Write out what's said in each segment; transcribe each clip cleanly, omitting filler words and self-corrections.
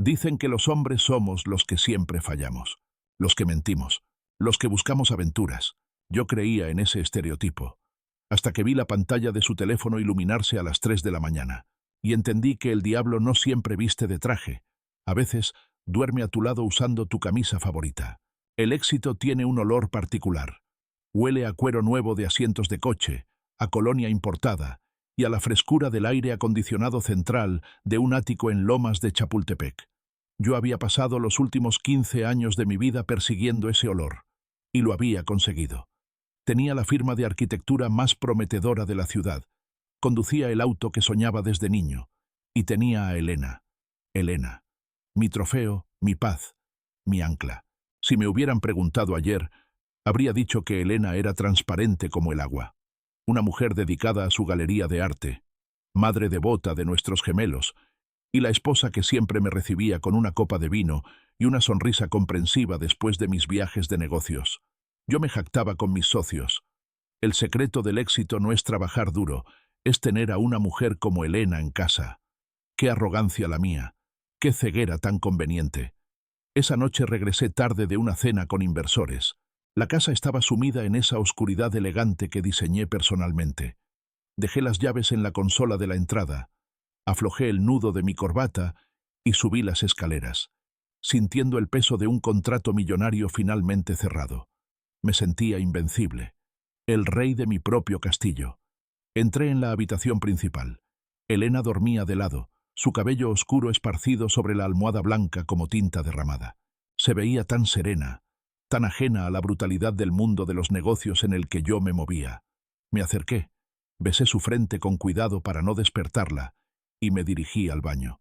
Dicen que los hombres somos los que siempre fallamos, los que mentimos, los que buscamos aventuras. Yo creía en ese estereotipo, hasta que vi la pantalla de su teléfono iluminarse a las 3 de la mañana, y entendí que el diablo no siempre viste de traje. A veces duerme a tu lado usando tu camisa favorita. El éxito tiene un olor particular. Huele a cuero nuevo de asientos de coche, a colonia importada y a la frescura del aire acondicionado central de un ático en Lomas de Chapultepec. Yo había pasado los últimos 15 años de mi vida persiguiendo ese olor, y lo había conseguido. Tenía la firma de arquitectura más prometedora de la ciudad, conducía el auto que soñaba desde niño, y tenía a Elena. Elena, mi trofeo, mi paz, mi ancla. Si me hubieran preguntado ayer, habría dicho que Elena era transparente como el agua. Una mujer dedicada a su galería de arte, madre devota de nuestros gemelos, y la esposa que siempre me recibía con una copa de vino y una sonrisa comprensiva después de mis viajes de negocios. Yo me jactaba con mis socios. El secreto del éxito no es trabajar duro, es tener a una mujer como Elena en casa. Qué arrogancia la mía, qué ceguera tan conveniente. Esa noche regresé tarde de una cena con inversores. La casa estaba sumida en esa oscuridad elegante que diseñé personalmente. Dejé las llaves en la consola de la entrada, aflojé el nudo de mi corbata y subí las escaleras, sintiendo el peso de un contrato millonario finalmente cerrado. Me sentía invencible, el rey de mi propio castillo. Entré en la habitación principal. Elena dormía de lado, su cabello oscuro esparcido sobre la almohada blanca como tinta derramada. Se veía tan serena, tan ajena a la brutalidad del mundo de los negocios en el que yo me movía. Me acerqué, besé su frente con cuidado para no despertarla, y me dirigí al baño.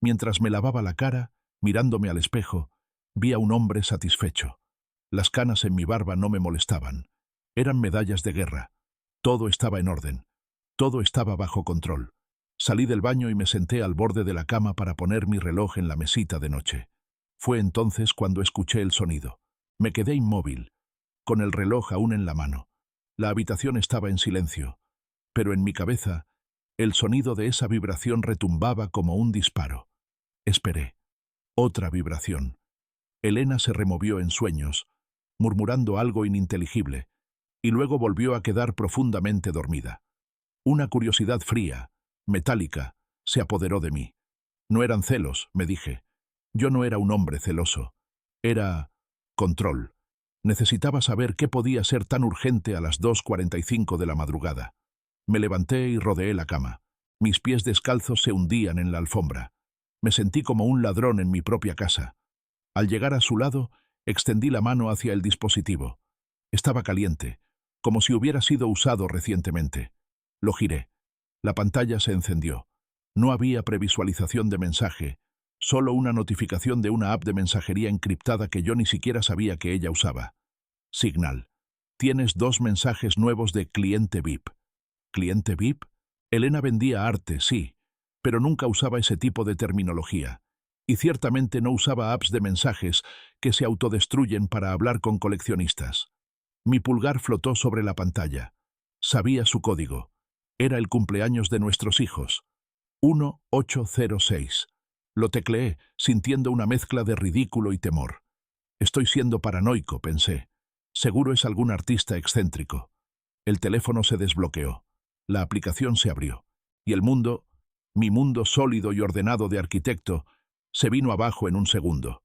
Mientras me lavaba la cara, mirándome al espejo, vi a un hombre satisfecho. Las canas en mi barba no me molestaban. Eran medallas de guerra. Todo estaba en orden. Todo estaba bajo control. Salí del baño y me senté al borde de la cama para poner mi reloj en la mesita de noche. Fue entonces cuando escuché el sonido. Me quedé inmóvil, con el reloj aún en la mano. La habitación estaba en silencio, pero en mi cabeza el sonido de esa vibración retumbaba como un disparo. Esperé. Otra vibración. Elena se removió en sueños, murmurando algo ininteligible, y luego volvió a quedar profundamente dormida. Una curiosidad fría, metálica, se apoderó de mí. No eran celos, me dije. Yo no era un hombre celoso. Era control. Necesitaba saber qué podía ser tan urgente a las 2:45 de la madrugada. Me levanté y rodeé la cama. Mis pies descalzos se hundían en la alfombra. Me sentí como un ladrón en mi propia casa. Al llegar a su lado, extendí la mano hacia el dispositivo. Estaba caliente, como si hubiera sido usado recientemente. Lo giré. La pantalla se encendió. No había previsualización de mensaje, solo una notificación de una app de mensajería encriptada que yo ni siquiera sabía que ella usaba. Signal. Tienes 2 mensajes nuevos de cliente VIP. ¿Cliente VIP? Elena vendía arte, sí, pero nunca usaba ese tipo de terminología. Y ciertamente no usaba apps de mensajes que se autodestruyen para hablar con coleccionistas. Mi pulgar flotó sobre la pantalla. Sabía su código. Era el cumpleaños de nuestros hijos. 1806. Lo tecleé, sintiendo una mezcla de ridículo y temor. Estoy siendo paranoico, pensé. Seguro es algún artista excéntrico. El teléfono se desbloqueó. La aplicación se abrió. Y el mundo, mi mundo sólido y ordenado de arquitecto, se vino abajo en un segundo.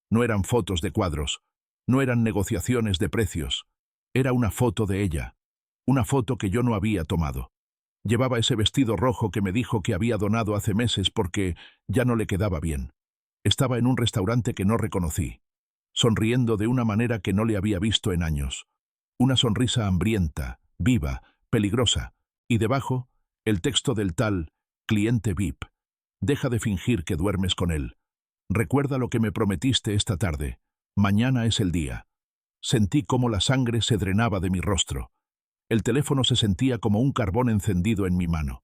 No eran fotos de cuadros. No eran negociaciones de precios. Era una foto de ella. Una foto que yo no había tomado. Llevaba ese vestido rojo que me dijo que había donado hace meses porque ya no le quedaba bien. Estaba en un restaurante que no reconocí, sonriendo de una manera que no le había visto en años. Una sonrisa hambrienta, viva, peligrosa, y debajo, el texto del tal cliente VIP. Deja de fingir que duermes con él. Recuerda lo que me prometiste esta tarde. Mañana es el día. Sentí cómo la sangre se drenaba de mi rostro. El teléfono se sentía como un carbón encendido en mi mano.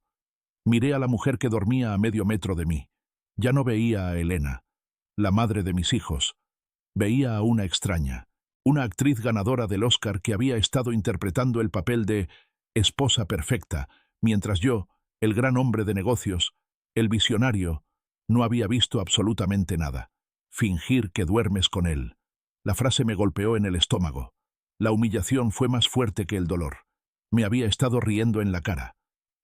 Miré a la mujer que dormía a medio metro de mí. Ya no veía a Elena, la madre de mis hijos. Veía a una extraña, una actriz ganadora del Oscar que había estado interpretando el papel de esposa perfecta, mientras yo, el gran hombre de negocios, el visionario, No había visto absolutamente nada. Fingir que duermes con él. La frase me golpeó en el estómago. La humillación fue más fuerte que el dolor. Me había estado riendo en la cara.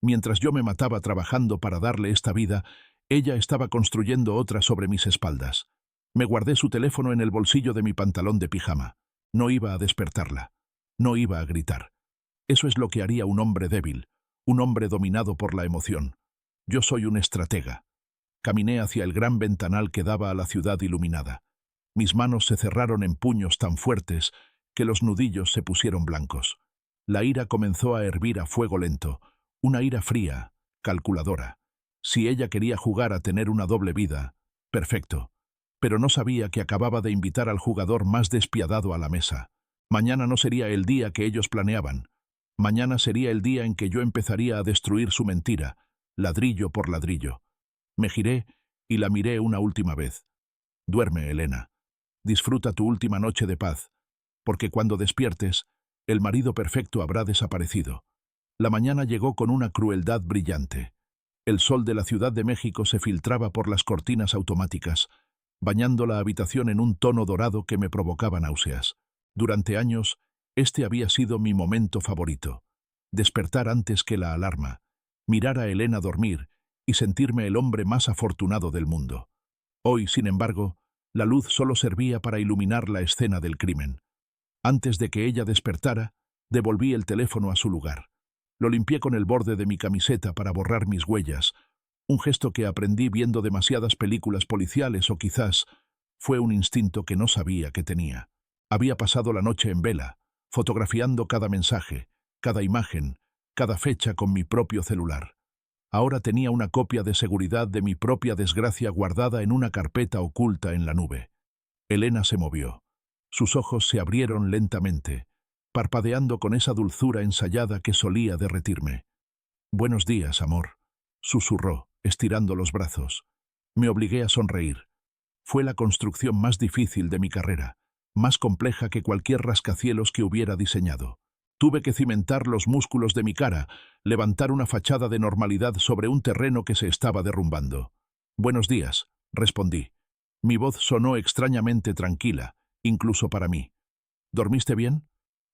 Mientras yo me mataba trabajando para darle esta vida, ella estaba construyendo otra sobre mis espaldas. Me guardé su teléfono en el bolsillo de mi pantalón de pijama. No iba a despertarla. No iba a gritar. Eso es lo que haría un hombre débil, un hombre dominado por la emoción. Yo soy un estratega. Caminé hacia el gran ventanal que daba a la ciudad iluminada. Mis manos se cerraron en puños tan fuertes que los nudillos se pusieron blancos. La ira comenzó a hervir a fuego lento, una ira fría, calculadora. Si ella quería jugar a tener una doble vida, perfecto. Pero no sabía que acababa de invitar al jugador más despiadado a la mesa. Mañana no sería el día que ellos planeaban. Mañana sería el día en que yo empezaría a destruir su mentira, ladrillo por ladrillo. Me giré y la miré una última vez. Duerme, Elena. Disfruta tu última noche de paz, porque cuando despiertes, el marido perfecto habrá desaparecido. La mañana llegó con una crueldad brillante. El sol de la Ciudad de México se filtraba por las cortinas automáticas, bañando la habitación en un tono dorado que me provocaba náuseas. Durante años, este había sido mi momento favorito. Despertar antes que la alarma, mirar a Elena dormir y sentirme el hombre más afortunado del mundo. Hoy, sin embargo, la luz solo servía para iluminar la escena del crimen. Antes de que ella despertara, devolví el teléfono a su lugar. Lo limpié con el borde de mi camiseta para borrar mis huellas, un gesto que aprendí viendo demasiadas películas policiales o quizás fue un instinto que no sabía que tenía. Había pasado la noche en vela, fotografiando cada mensaje, cada imagen, cada fecha con mi propio celular. Ahora tenía una copia de seguridad de mi propia desgracia guardada en una carpeta oculta en la nube. Elena se movió. Sus ojos se abrieron lentamente, parpadeando con esa dulzura ensayada que solía derretirme. «Buenos días, amor», susurró, estirando los brazos. Me obligué a sonreír. Fue la construcción más difícil de mi carrera, más compleja que cualquier rascacielos que hubiera diseñado. Tuve que cimentar los músculos de mi cara, levantar una fachada de normalidad sobre un terreno que se estaba derrumbando. «Buenos días», respondí. Mi voz sonó extrañamente tranquila, incluso para mí. «¿Dormiste bien?»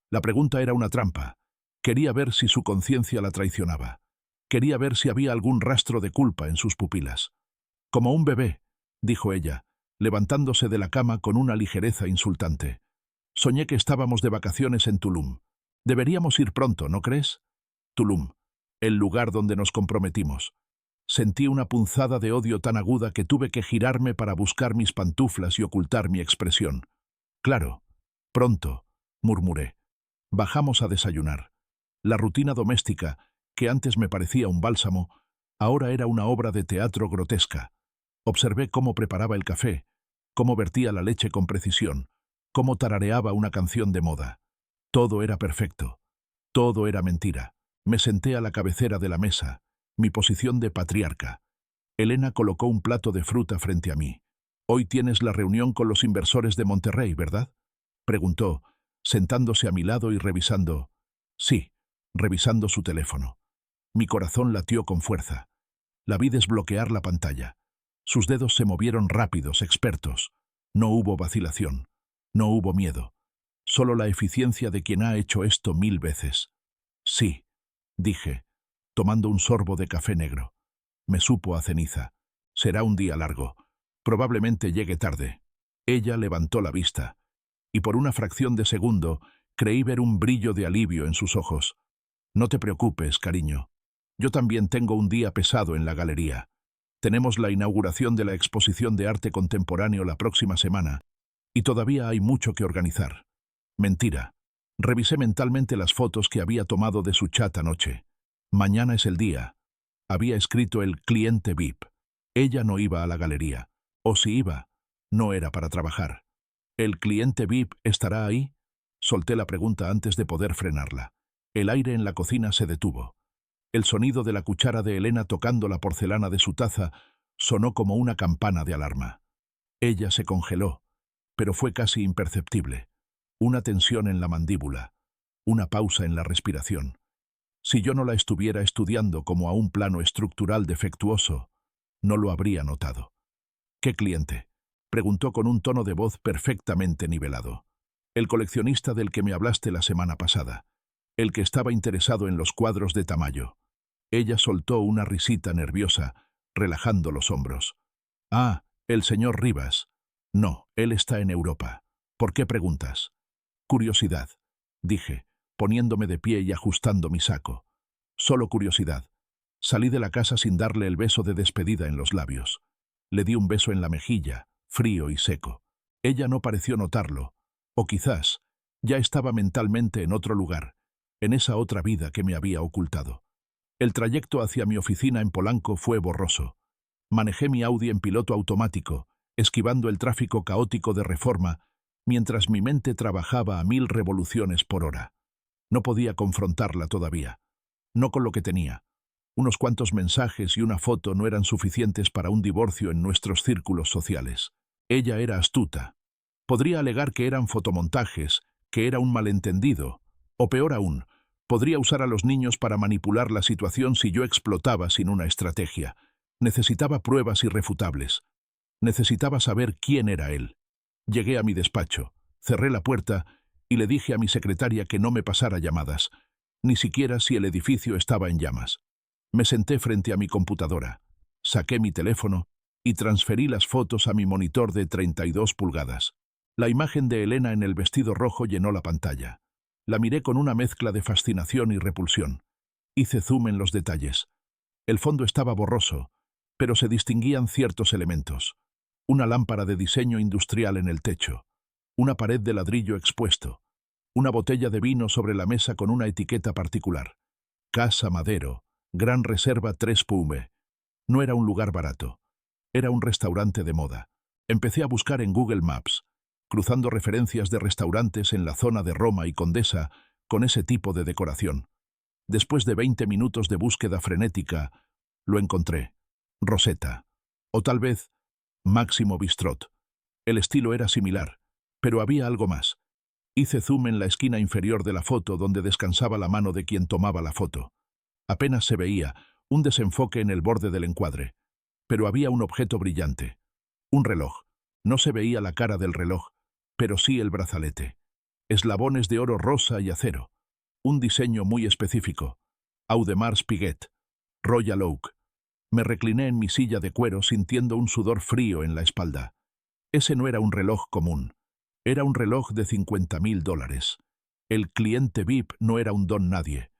La pregunta era una trampa. Quería ver si su conciencia la traicionaba. Quería ver si había algún rastro de culpa en sus pupilas. «Como un bebé», dijo ella, levantándose de la cama con una ligereza insultante. «Soñé que estábamos de vacaciones en Tulum. Deberíamos ir pronto, ¿no crees?» Tulum, el lugar donde nos comprometimos. Sentí una punzada de odio tan aguda que tuve que girarme para buscar mis pantuflas y ocultar mi expresión. «Claro, pronto», murmuré. Bajamos a desayunar. La rutina doméstica, que antes me parecía un bálsamo, ahora era una obra de teatro grotesca. Observé cómo preparaba el café, cómo vertía la leche con precisión, cómo tarareaba una canción de moda. Todo era perfecto. Todo era mentira. Me senté a la cabecera de la mesa, mi posición de patriarca. Elena colocó un plato de fruta frente a mí. «Hoy tienes la reunión con los inversores de Monterrey, ¿verdad?», preguntó, sentándose a mi lado y revisando. Sí, revisando su teléfono. Mi corazón latió con fuerza. La vi desbloquear la pantalla. Sus dedos se movieron rápidos, expertos. No hubo vacilación. No hubo miedo. Solo la eficiencia de quien ha hecho esto 1000 veces. «Sí», dije, tomando un sorbo de café negro. Me supo a ceniza. Será un día largo. Probablemente llegue tarde. Ella levantó la vista, y por una fracción de segundo creí ver un brillo de alivio en sus ojos. «No te preocupes, cariño. Yo también tengo un día pesado en la galería. Tenemos la inauguración de la exposición de arte contemporáneo la próxima semana, y todavía hay mucho que organizar». Mentira. Revisé mentalmente las fotos que había tomado de su chat anoche. «Mañana es el día». Había escrito el cliente VIP. Ella no iba a la galería. O si iba, no era para trabajar. «¿El cliente VIP estará ahí?», solté la pregunta antes de poder frenarla. El aire en la cocina se detuvo. El sonido de la cuchara de Elena tocando la porcelana de su taza sonó como una campana de alarma. Ella se congeló, pero fue casi imperceptible. Una tensión en la mandíbula, una pausa en la respiración. Si yo no la estuviera estudiando como a un plano estructural defectuoso, no lo habría notado. ¿Qué cliente?, preguntó con un tono de voz perfectamente nivelado. El coleccionista del que me hablaste la semana pasada, el que estaba interesado en los cuadros de Tamayo. Ella soltó una risita nerviosa, relajando los hombros. Ah, el señor Rivas. No, él está en Europa. ¿Por qué preguntas? Curiosidad, dije, poniéndome de pie y ajustando mi saco. Solo curiosidad. Salí de la casa sin darle el beso de despedida en los labios. Le di un beso en la mejilla, frío y seco. Ella no pareció notarlo, o quizás ya estaba mentalmente en otro lugar, en esa otra vida que me había ocultado. El trayecto hacia mi oficina en Polanco fue borroso. Manejé mi Audi en piloto automático, esquivando el tráfico caótico de Reforma, mientras mi mente trabajaba a 1000 revoluciones por hora. No podía confrontarla todavía. No con lo que tenía. Unos cuantos mensajes y una foto no eran suficientes para un divorcio en nuestros círculos sociales. Ella era astuta. Podría alegar que eran fotomontajes, que era un malentendido, o peor aún, podría usar a los niños para manipular la situación si yo explotaba sin una estrategia. Necesitaba pruebas irrefutables. Necesitaba saber quién era él. Llegué a mi despacho, cerré la puerta y le dije a mi secretaria que no me pasara llamadas, ni siquiera si el edificio estaba en llamas. Me senté frente a mi computadora, saqué mi teléfono y transferí las fotos a mi monitor de 32 pulgadas. La imagen de Elena en el vestido rojo llenó la pantalla. La miré con una mezcla de fascinación y repulsión. Hice zoom en los detalles. El fondo estaba borroso, pero se distinguían ciertos elementos. Una lámpara de diseño industrial en el techo, una pared de ladrillo expuesto, una botella de vino sobre la mesa con una etiqueta particular. Casa Madero, Gran Reserva 3 Pume. No era un lugar barato. Era un restaurante de moda. Empecé a buscar en Google Maps, cruzando referencias de restaurantes en la zona de Roma y Condesa con ese tipo de decoración. Después de 20 minutos de búsqueda frenética, lo encontré. Rosetta. O tal vez Máximo Bistrot. El estilo era similar, pero había algo más. Hice zoom en la esquina inferior de la foto donde descansaba la mano de quien tomaba la foto. Apenas se veía, un desenfoque en el borde del encuadre. Pero había un objeto brillante. Un reloj. No se veía la cara del reloj, pero sí el brazalete. Eslabones de oro rosa y acero. Un diseño muy específico. Audemars Piguet. Royal Oak. Me recliné en mi silla de cuero sintiendo un sudor frío en la espalda. Ese no era un reloj común. Era un reloj de $50.000. El cliente VIP no era un don nadie.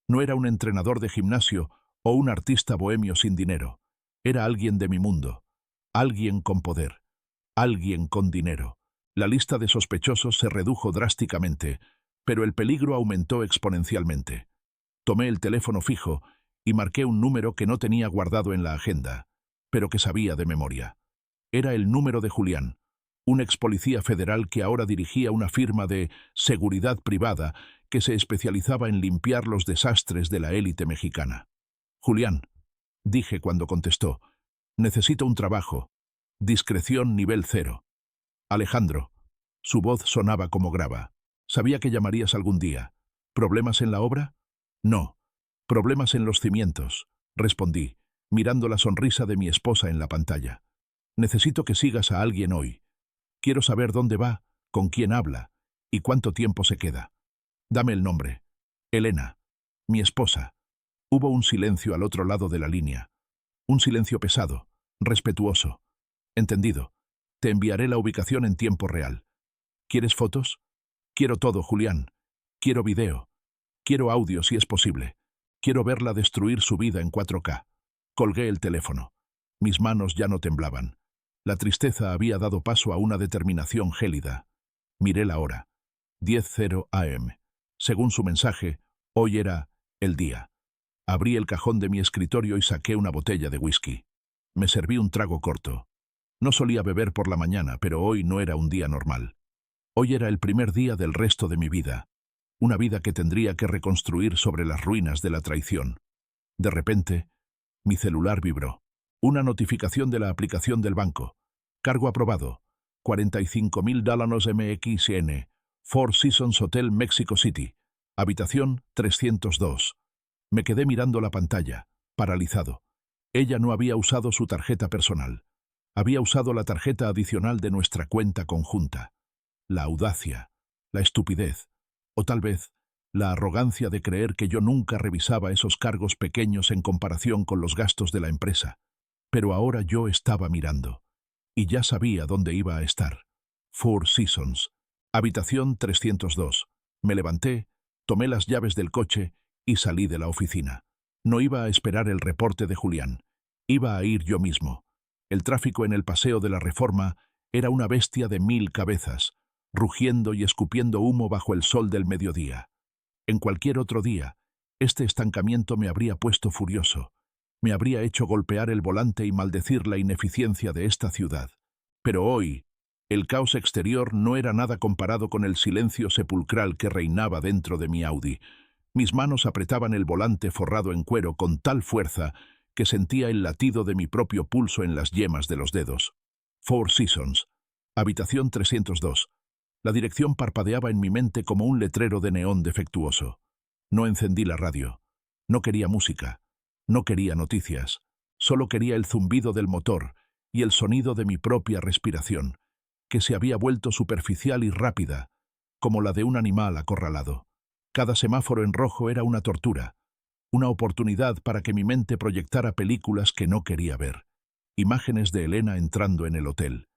No era un entrenador de gimnasio o un artista bohemio sin dinero. Era alguien de mi mundo. Alguien con poder. Alguien con dinero. La lista de sospechosos se redujo drásticamente, pero el peligro aumentó exponencialmente. Tomé el teléfono fijo y marqué un número que no tenía guardado en la agenda, pero que sabía de memoria. Era el número de Julián, un ex policía federal que ahora dirigía una firma de seguridad privada que se especializaba en limpiar los desastres de la élite mexicana. Julián, dije cuando contestó, necesito un trabajo. Discreción nivel 0. Alejandro. Su voz sonaba como grava. Sabía que llamarías algún día. ¿Problemas en la obra? No. Problemas en los cimientos, respondí, mirando la sonrisa de mi esposa en la pantalla. Necesito que sigas a alguien hoy. Quiero saber dónde va, con quién habla y cuánto tiempo se queda. Dame el nombre. Elena. Mi esposa. Hubo un silencio al otro lado de la línea. Un silencio pesado, respetuoso. Entendido. Te enviaré la ubicación en tiempo real. ¿Quieres fotos? Quiero todo, Julián. Quiero video. Quiero audio si es posible. Quiero verla destruir su vida en 4K. Colgué el teléfono. Mis manos ya no temblaban. La tristeza había dado paso a una determinación gélida. Miré la hora. 10:00 AM. Según su mensaje, hoy era el día. Abrí el cajón de mi escritorio y saqué una botella de whisky. Me serví un trago corto. No solía beber por la mañana, pero hoy no era un día normal. Hoy era el primer día del resto de mi vida. Una vida que tendría que reconstruir sobre las ruinas de la traición. De repente, mi celular vibró. Una notificación de la aplicación del banco. Cargo aprobado. $45.000 MXN. Four Seasons Hotel Mexico City. Habitación 302. Me quedé mirando la pantalla, paralizado. Ella no había usado su tarjeta personal. Había usado la tarjeta adicional de nuestra cuenta conjunta. La audacia, la estupidez, o tal vez la arrogancia de creer que yo nunca revisaba esos cargos pequeños en comparación con los gastos de la empresa. Pero ahora yo estaba mirando, y ya sabía dónde iba a estar. Four Seasons, habitación 302. Me levanté, tomé las llaves del coche y salí de la oficina. No iba a esperar el reporte de Julián. Iba a ir yo mismo. El tráfico en el Paseo de la Reforma era una bestia de 1000 cabezas, rugiendo y escupiendo humo bajo el sol del mediodía. En cualquier otro día, este estancamiento me habría puesto furioso. Me habría hecho golpear el volante y maldecir la ineficiencia de esta ciudad. Pero hoy, el caos exterior no era nada comparado con el silencio sepulcral que reinaba dentro de mi Audi. Mis manos apretaban el volante forrado en cuero con tal fuerza que sentía el latido de mi propio pulso en las yemas de los dedos. Four Seasons, habitación 302. La dirección parpadeaba en mi mente como un letrero de neón defectuoso. No encendí la radio. No quería música. No quería noticias. Solo quería el zumbido del motor y el sonido de mi propia respiración, que se había vuelto superficial y rápida, como la de un animal acorralado. Cada semáforo en rojo era una tortura, una oportunidad para que mi mente proyectara películas que no quería ver. Imágenes de Elena entrando en el hotel.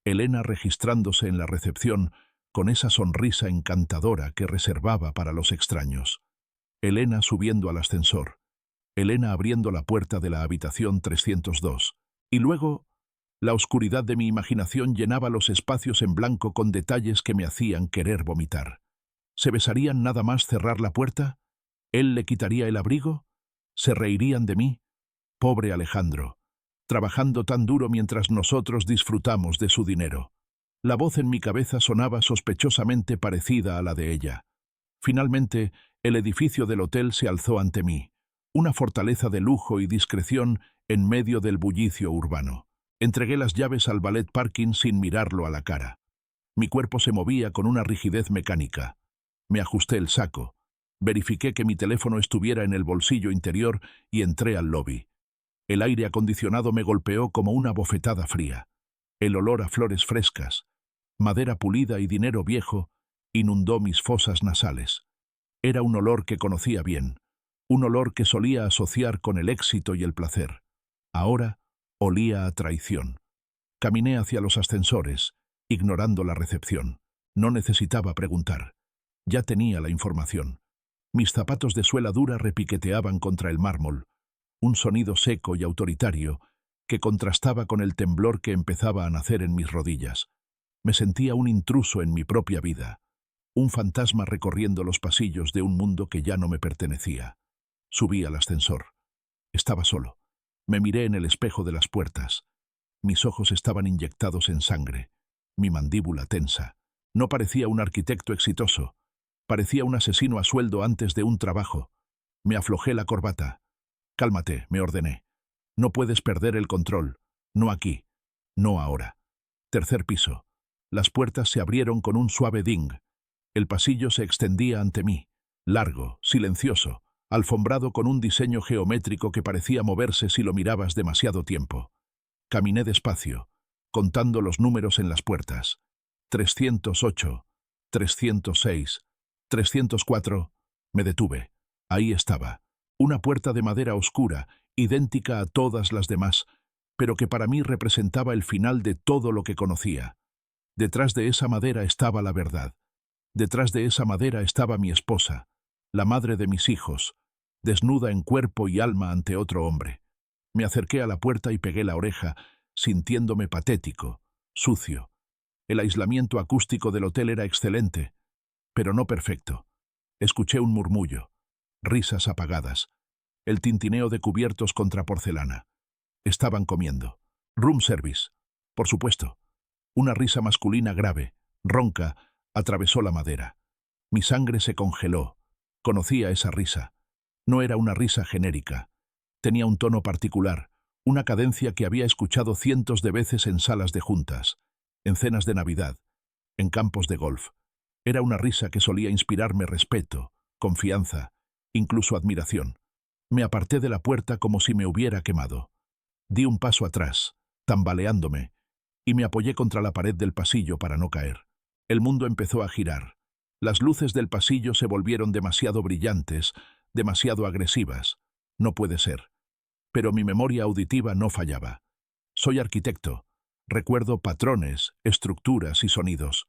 Elena registrándose en la recepción con esa sonrisa encantadora que reservaba para los extraños. Elena subiendo al ascensor. Elena abriendo la puerta de la habitación 302. Y luego, la oscuridad de mi imaginación llenaba los espacios en blanco con detalles que me hacían querer vomitar. ¿Se besarían nada más cerrar la puerta? ¿Él le quitaría el abrigo? ¿Se reirían de mí? Pobre Alejandro, trabajando tan duro mientras nosotros disfrutamos de su dinero. La voz en mi cabeza sonaba sospechosamente parecida a la de ella. Finalmente, el edificio del hotel se alzó ante mí, una fortaleza de lujo y discreción en medio del bullicio urbano. Entregué las llaves al valet parking sin mirarlo a la cara. Mi cuerpo se movía con una rigidez mecánica. Me ajusté el saco, verifiqué que mi teléfono estuviera en el bolsillo interior y entré al lobby. El aire acondicionado me golpeó como una bofetada fría. El olor a flores frescas, madera pulida y dinero viejo inundó mis fosas nasales. Era un olor que conocía bien, un olor que solía asociar con el éxito y el placer. Ahora olía a traición. Caminé hacia los ascensores, ignorando la recepción. No necesitaba preguntar. Ya tenía la información. Mis zapatos de suela dura repiqueteaban contra el mármol, un sonido seco y autoritario que contrastaba con el temblor que empezaba a nacer en mis rodillas. Me sentía un intruso en mi propia vida, un fantasma recorriendo los pasillos de un mundo que ya no me pertenecía. Subí al ascensor. Estaba solo. Me miré en el espejo de las puertas. Mis ojos estaban inyectados en sangre, mi mandíbula tensa. No parecía un arquitecto exitoso. Parecía un asesino a sueldo antes de un trabajo. Me aflojé la corbata. Cálmate, me ordené. No puedes perder el control. No aquí. No ahora. Tercer piso. Las puertas se abrieron con un suave ding. El pasillo se extendía ante mí, largo, silencioso, alfombrado con un diseño geométrico que parecía moverse si lo mirabas demasiado tiempo. Caminé despacio, contando los números en las puertas. 308, 306, 304. Me detuve. Ahí estaba. Una puerta de madera oscura, idéntica a todas las demás, pero que para mí representaba el final de todo lo que conocía. Detrás de esa madera estaba la verdad. Detrás de esa madera estaba mi esposa, la madre de mis hijos, desnuda en cuerpo y alma ante otro hombre. Me acerqué a la puerta y pegué la oreja, sintiéndome patético, sucio. El aislamiento acústico del hotel era excelente, pero no perfecto. Escuché un murmullo, risas apagadas, el tintineo de cubiertos contra porcelana. Estaban comiendo. Room service, por supuesto. Una risa masculina grave, ronca, atravesó la madera. Mi sangre se congeló. Conocía esa risa. No era una risa genérica. Tenía un tono particular, una cadencia que había escuchado cientos de veces en salas de juntas, en cenas de Navidad, en campos de golf. Era una risa que solía inspirarme respeto, confianza, incluso admiración. Me aparté de la puerta como si me hubiera quemado. Di un paso atrás, tambaleándome, y me apoyé contra la pared del pasillo para no caer. El mundo empezó a girar. Las luces del pasillo se volvieron demasiado brillantes, demasiado agresivas. No puede ser. Pero mi memoria auditiva no fallaba. Soy arquitecto. Recuerdo patrones, estructuras y sonidos.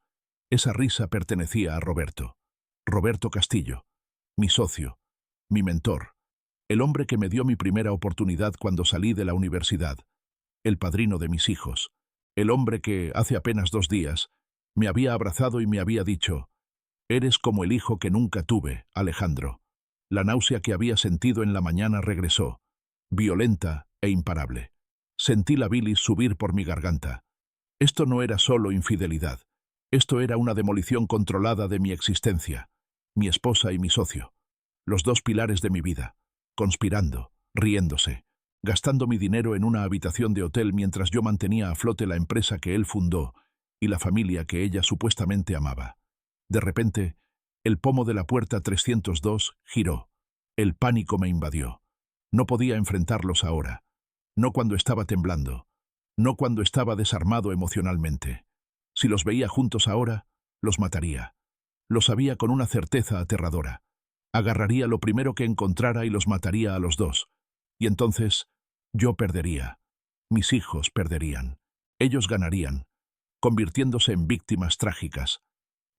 Esa risa pertenecía a Roberto. Roberto Castillo, mi socio, mi mentor, el hombre que me dio mi primera oportunidad cuando salí de la universidad, el padrino de mis hijos, el hombre que, hace apenas 2 días, me había abrazado y me había dicho: «Eres como el hijo que nunca tuve, Alejandro». La náusea que había sentido en la mañana regresó, violenta e imparable. Sentí la bilis subir por mi garganta. Esto no era solo infidelidad. Esto era una demolición controlada de mi existencia, mi esposa y mi socio, los 2 pilares de mi vida, conspirando, riéndose, gastando mi dinero en una habitación de hotel mientras yo mantenía a flote la empresa que él fundó y la familia que ella supuestamente amaba. De repente, el pomo de la puerta 302 giró. El pánico me invadió. No podía enfrentarlos ahora, no cuando estaba temblando, no cuando estaba desarmado emocionalmente. Si los veía juntos ahora, los mataría. Lo sabía con una certeza aterradora. Agarraría lo primero que encontrara y los mataría a los 2. Y entonces, yo perdería. Mis hijos perderían. Ellos ganarían, convirtiéndose en víctimas trágicas.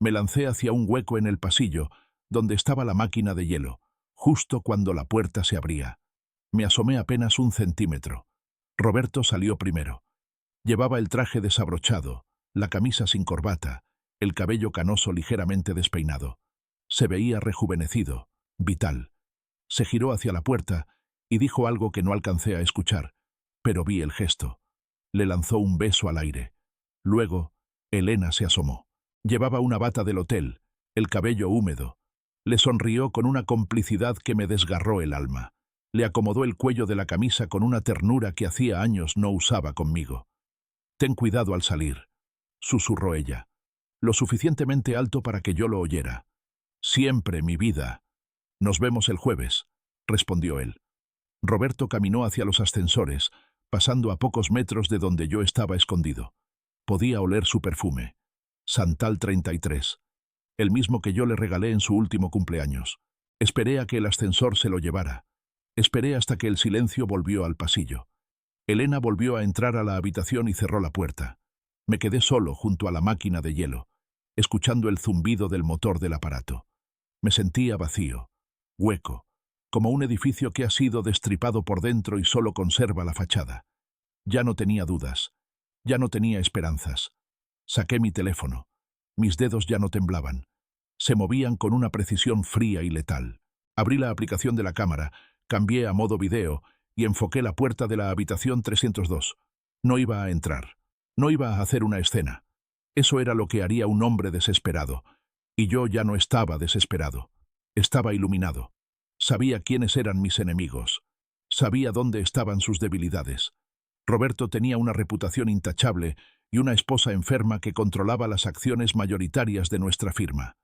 Me lancé hacia un hueco en el pasillo, donde estaba la máquina de hielo, justo cuando la puerta se abría. Me asomé apenas 1 centímetro. Roberto salió primero. Llevaba el traje desabrochado, la camisa sin corbata, el cabello canoso ligeramente despeinado. Se veía rejuvenecido, vital. Se giró hacia la puerta y dijo algo que no alcancé a escuchar, pero vi el gesto. Le lanzó un beso al aire. Luego, Elena se asomó. Llevaba una bata del hotel, el cabello húmedo. Le sonrió con una complicidad que me desgarró el alma. Le acomodó el cuello de la camisa con una ternura que hacía años no usaba conmigo. «Ten cuidado al salir», susurró ella, lo suficientemente alto para que yo lo oyera. «Siempre, mi vida». «Nos vemos el jueves», respondió él. Roberto caminó hacia los ascensores, pasando a pocos metros de donde yo estaba escondido. Podía oler su perfume. Santal 33, el mismo que yo le regalé en su último cumpleaños. Esperé a que el ascensor se lo llevara. Esperé hasta que el silencio volvió al pasillo. Elena volvió a entrar a la habitación y cerró la puerta. Me quedé solo junto a la máquina de hielo, escuchando el zumbido del motor del aparato. Me sentía vacío, hueco, como un edificio que ha sido destripado por dentro y solo conserva la fachada. Ya no tenía dudas, ya no tenía esperanzas. Saqué mi teléfono. Mis dedos ya no temblaban. Se movían con una precisión fría y letal. Abrí la aplicación de la cámara, cambié a modo video y enfoqué la puerta de la habitación 302. No iba a entrar. No iba a hacer una escena. Eso era lo que haría un hombre desesperado. Y yo ya no estaba desesperado. Estaba iluminado. Sabía quiénes eran mis enemigos. Sabía dónde estaban sus debilidades. Roberto tenía una reputación intachable y una esposa enferma que controlaba las acciones mayoritarias de nuestra firma.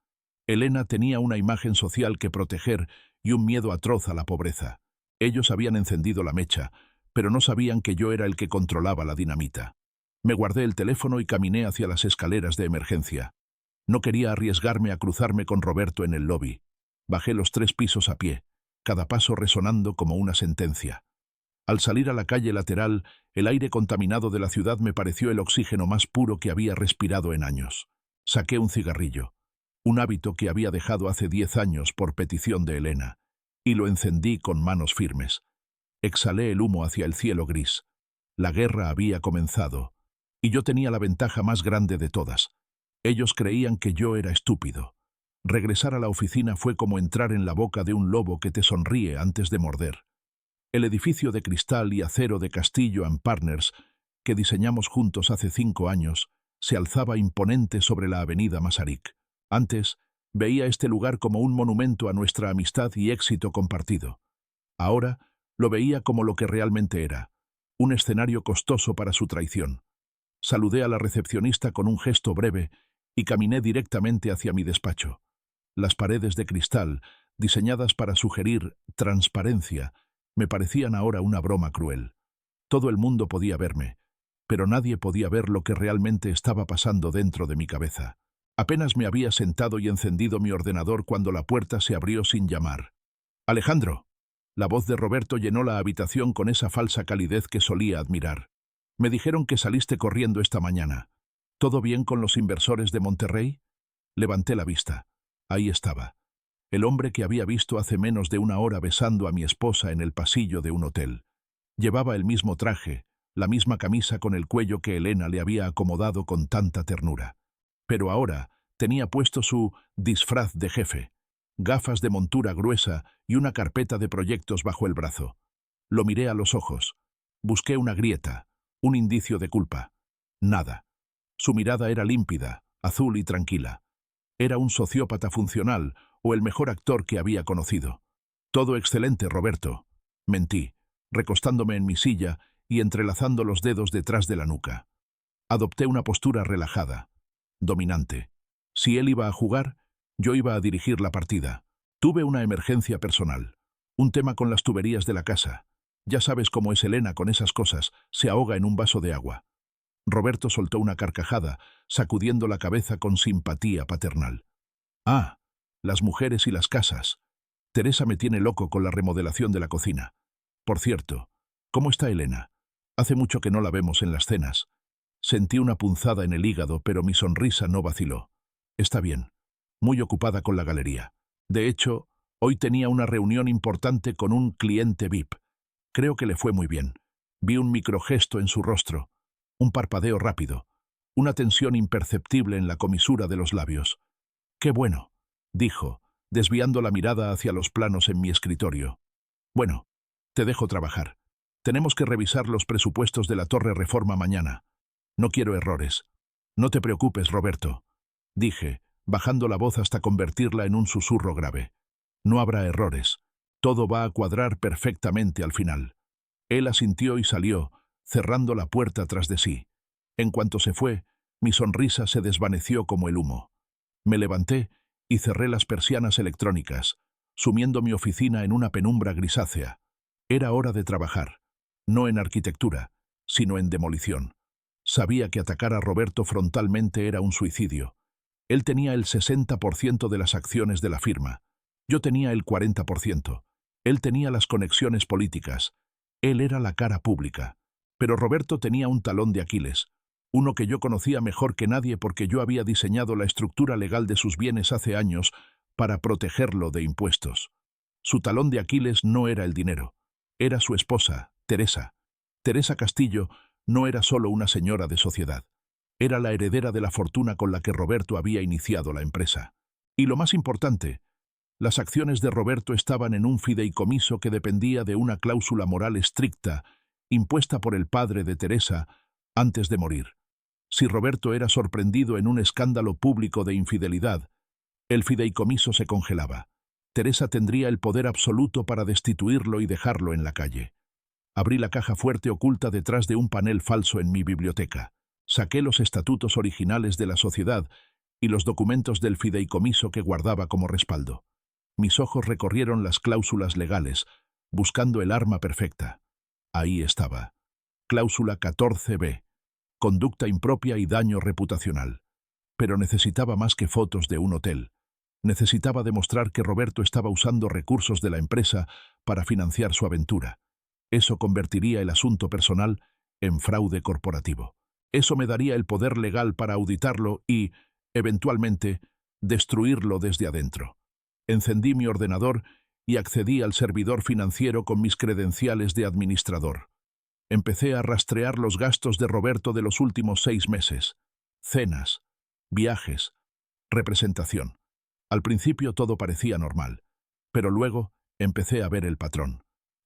Elena tenía una imagen social que proteger y un miedo atroz a la pobreza. Ellos habían encendido la mecha, pero no sabían que yo era el que controlaba la dinamita. Me guardé el teléfono y caminé hacia las escaleras de emergencia. No quería arriesgarme a cruzarme con Roberto en el lobby. Bajé los 3 pisos a pie, cada paso resonando como una sentencia. Al salir a la calle lateral, el aire contaminado de la ciudad me pareció el oxígeno más puro que había respirado en años. Saqué un cigarrillo, un hábito que había dejado hace 10 años por petición de Elena, y lo encendí con manos firmes. Exhalé el humo hacia el cielo gris. La guerra había comenzado, y yo tenía la ventaja más grande de todas. Ellos creían que yo era estúpido. Regresar a la oficina fue como entrar en la boca de un lobo que te sonríe antes de morder. El edificio de cristal y acero de Castillo & Partners, que diseñamos juntos hace 5 años, se alzaba imponente sobre la avenida Masaryk. Antes, veía este lugar como un monumento a nuestra amistad y éxito compartido. Ahora, lo veía como lo que realmente era, un escenario costoso para su traición. Saludé a la recepcionista con un gesto breve y caminé directamente hacia mi despacho. Las paredes de cristal, diseñadas para sugerir transparencia, me parecían ahora una broma cruel. Todo el mundo podía verme, pero nadie podía ver lo que realmente estaba pasando dentro de mi cabeza. Apenas me había sentado y encendido mi ordenador cuando la puerta se abrió sin llamar. «Alejandro». La voz de Roberto llenó la habitación con esa falsa calidez que solía admirar. «Me dijeron que saliste corriendo esta mañana. ¿Todo bien con los inversores de Monterrey?» Levanté la vista. Ahí estaba. El hombre que había visto hace menos de una hora besando a mi esposa en el pasillo de un hotel. Llevaba el mismo traje, la misma camisa con el cuello que Elena le había acomodado con tanta ternura. Pero ahora tenía puesto su disfraz de jefe, gafas de montura gruesa y una carpeta de proyectos bajo el brazo. Lo miré a los ojos. Busqué una grieta, un indicio de culpa. Nada. Su mirada era límpida, azul y tranquila. Era un sociópata funcional o el mejor actor que había conocido. «Todo excelente, Roberto», mentí, recostándome en mi silla y entrelazando los dedos detrás de la nuca. Adopté una postura relajada, dominante. Si él iba a jugar, yo iba a dirigir la partida. Tuve una emergencia personal, un tema con las tuberías de la casa. Ya sabes cómo es Elena con esas cosas, se ahoga en un vaso de agua. Roberto soltó una carcajada, sacudiendo la cabeza con simpatía paternal. «Ah, las mujeres y las casas. Teresa me tiene loco con la remodelación de la cocina. Por cierto, ¿cómo está Elena? Hace mucho que no la vemos en las cenas». Sentí una punzada en el hígado, pero mi sonrisa no vaciló. «Está bien, muy ocupada con la galería. De hecho, hoy tenía una reunión importante con un cliente VIP. Creo que le fue muy bien. Vi un microgesto en su rostro, un parpadeo rápido, una tensión imperceptible en la comisura de los labios. «Qué bueno», dijo, desviando la mirada hacia los planos en mi escritorio. «Bueno, te dejo trabajar. Tenemos que revisar los presupuestos de la Torre Reforma mañana. No quiero errores». «No te preocupes, Roberto», dije, bajando la voz hasta convertirla en un susurro grave. «No habrá errores. Todo va a cuadrar perfectamente al final». Él asintió y salió, cerrando la puerta tras de sí. En cuanto se fue, mi sonrisa se desvaneció como el humo. Me levanté y cerré las persianas electrónicas, sumiendo mi oficina en una penumbra grisácea. Era hora de trabajar, no en arquitectura, sino en demolición. Sabía que atacar a Roberto frontalmente era un suicidio. Él tenía el 60% de las acciones de la firma. Yo tenía el 40%. Él tenía las conexiones políticas. Él era la cara pública. Pero Roberto tenía un talón de Aquiles, uno que yo conocía mejor que nadie porque yo había diseñado la estructura legal de sus bienes hace años para protegerlo de impuestos. Su talón de Aquiles no era el dinero. Era su esposa, Teresa. Teresa Castillo no era solo una señora de sociedad. Era la heredera de la fortuna con la que Roberto había iniciado la empresa. Y lo más importante, las acciones de Roberto estaban en un fideicomiso que dependía de una cláusula moral estricta impuesta por el padre de Teresa antes de morir. Si Roberto era sorprendido en un escándalo público de infidelidad, el fideicomiso se congelaba. Teresa tendría el poder absoluto para destituirlo y dejarlo en la calle. Abrí la caja fuerte oculta detrás de un panel falso en mi biblioteca. Saqué los estatutos originales de la sociedad y los documentos del fideicomiso que guardaba como respaldo. Mis ojos recorrieron las cláusulas legales, buscando el arma perfecta. Ahí estaba. Cláusula 14b. Conducta impropia y daño reputacional. Pero necesitaba más que fotos de un hotel. Necesitaba demostrar que Roberto estaba usando recursos de la empresa para financiar su aventura. Eso convertiría el asunto personal en fraude corporativo. Eso me daría el poder legal para auditarlo y, eventualmente, destruirlo desde adentro. Encendí mi ordenador y accedí al servidor financiero con mis credenciales de administrador. Empecé a rastrear los gastos de Roberto de los últimos 6 meses. Cenas, viajes, representación. Al principio todo parecía normal, pero luego empecé a ver el patrón.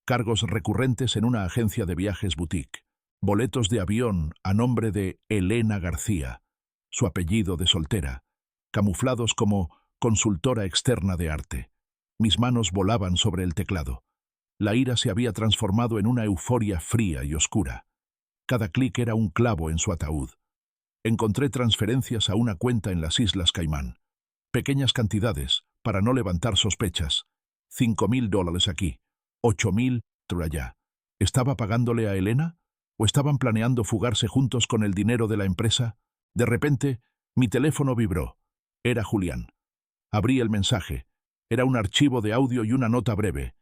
Cargos recurrentes en una agencia de viajes boutique. Boletos de avión a nombre de Elena García, su apellido de soltera, camuflados como consultora externa de arte. Mis manos volaban sobre el teclado. La ira se había transformado en una euforia fría y oscura. Cada clic era un clavo en su ataúd. Encontré transferencias a una cuenta en las Islas Caimán. Pequeñas cantidades, para no levantar sospechas. $5,000 aquí, $8,000 allá. ¿Estaba pagándole a Elena? ¿O estaban planeando fugarse juntos con el dinero de la empresa? De repente, mi teléfono vibró. Era Julián. Abrí el mensaje. Era un archivo de audio y una nota breve.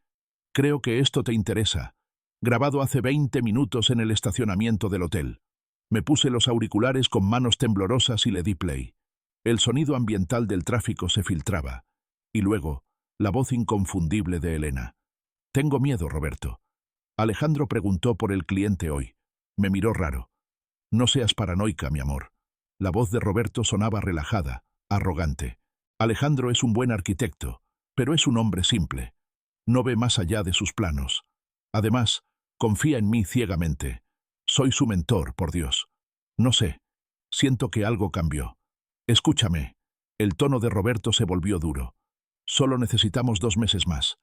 Creo que esto te interesa. Grabado hace 20 minutos en el estacionamiento del hotel. Me puse los auriculares con manos temblorosas y le di play. El sonido ambiental del tráfico se filtraba. Y luego, la voz inconfundible de Elena. Tengo miedo, Roberto. Alejandro preguntó por el cliente hoy. Me miró raro. No seas paranoica, mi amor. La voz de Roberto sonaba relajada, arrogante. Alejandro es un buen arquitecto, pero es un hombre simple. No ve más allá de sus planos. Además, confía en mí ciegamente. Soy su mentor, por Dios. No sé. Siento que algo cambió. Escúchame. El tono de Roberto se volvió duro. Solo necesitamos 2 meses más.